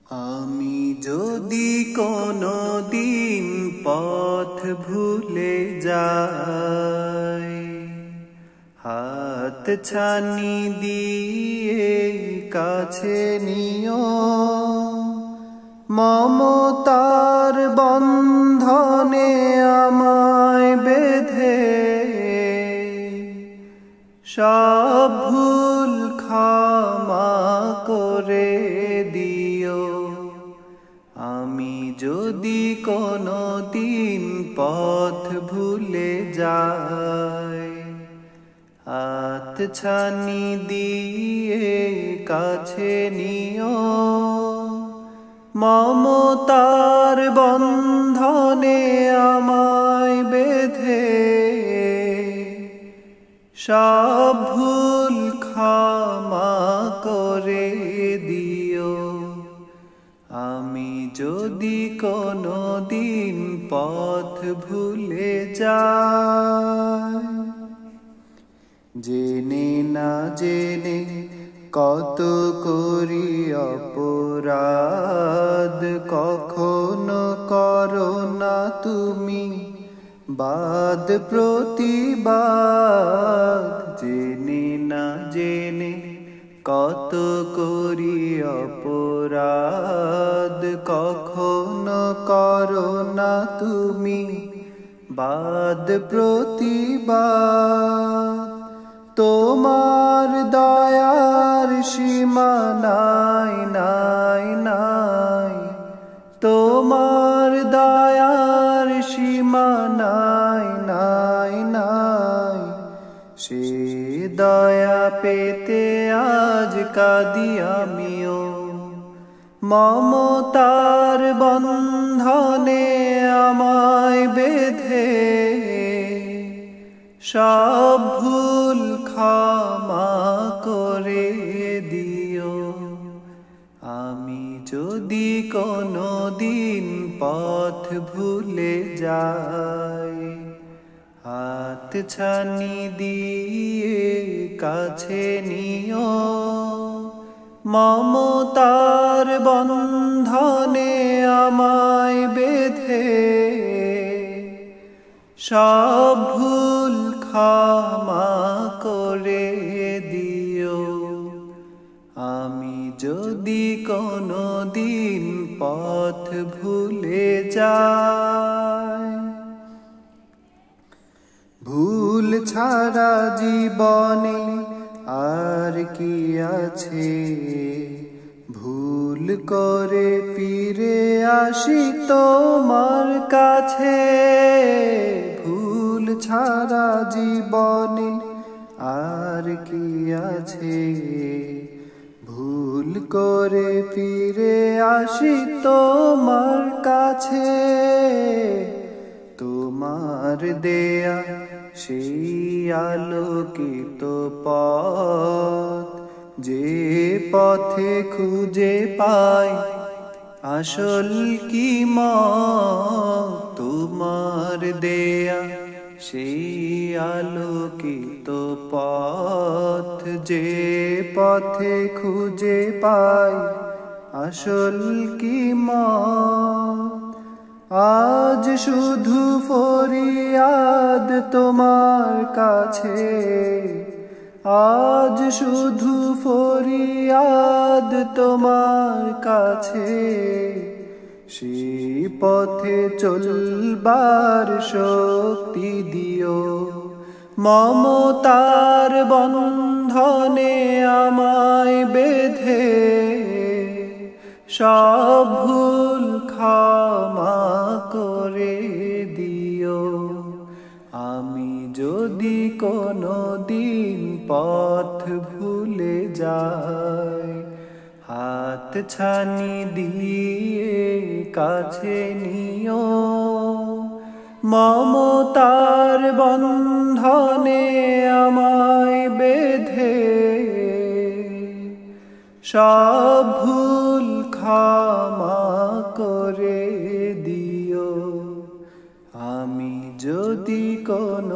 আমি যদি কোনো দিন পথ ভুলে যাই, হাত ছানি দিয়ে কাছে নিও, মমতার বন্ধনে আমায় বেঁধে সব ভুল ক্ষমা করে দিও। আমি যদি কোনো দিন পথ ভুলে যাই, হাত ছানি দিয়ে কাছে নিও, মমতার বন্ধনে আমায় বেঁধে সব ভুল ক্ষমা করে দিও। আমি যদি কোনো দিন পথ ভুলে যাই, জেনে না জেনে কত করি অপরাধ, কখনো করো না তুমি বাদ প্রতিবাদ। জেনে না জেনে কত করি অপরাধ, কখনো করো না তুমি বাদ প্রতিবাদ। তোমার দয়ার সীমা নাই নাই নাই, তোমার দয়ার সীমা নাই নাই নাই। সে দয়া পেতে আজ কাঁদি আমিও, মমতার বন্ধনে আমায় বেঁধে সব ভুল ক্ষমা করে দিও। আমি যদি কোনো দিন পথ ভুলে যাই, হাত ছানি দিয়ে কাছে নিও, মমতার বন্ধনে আমায় বেঁধে সব ভুল ক্ষমা করে দিও। আমি যদি কোনো দিন পথ ভুলে যাই, ভুল ছাড়া জীবনে আর কি আছে, ভুল করে ফিরে আসি তোমার কাছে। ভুল ছাড়া জীবনে আর কি আছে, ভুল করে ফিরে আসি তোমার কাছে। তোমার দেয়া সেই আলোকিত পথ, যে পথে খুঁজে পাই আসল কি মত। তোমার দেয়া সেই আলোকিত পথ, যে পথে খুঁজে পাই আসল কি মত। আজ শুধু ফরিয়াদ তোমার কাছে, আজ শুধু ফরিয়াদ তোমার কাছে। সেই পথে চলবার শক্তি দিও, মমতার বন্ধনে আমায় বেঁধে সব ভুল ক্ষমা করে দিও। আমি যদি কোনো দিন পথ ভুলে যাই, হাত ছানি দিয়ে কাছে নিও, মমতার বন্ধনে আমায় বেঁধে সব ভুল ক্ষমা করে দিও। আমি যদি কোনো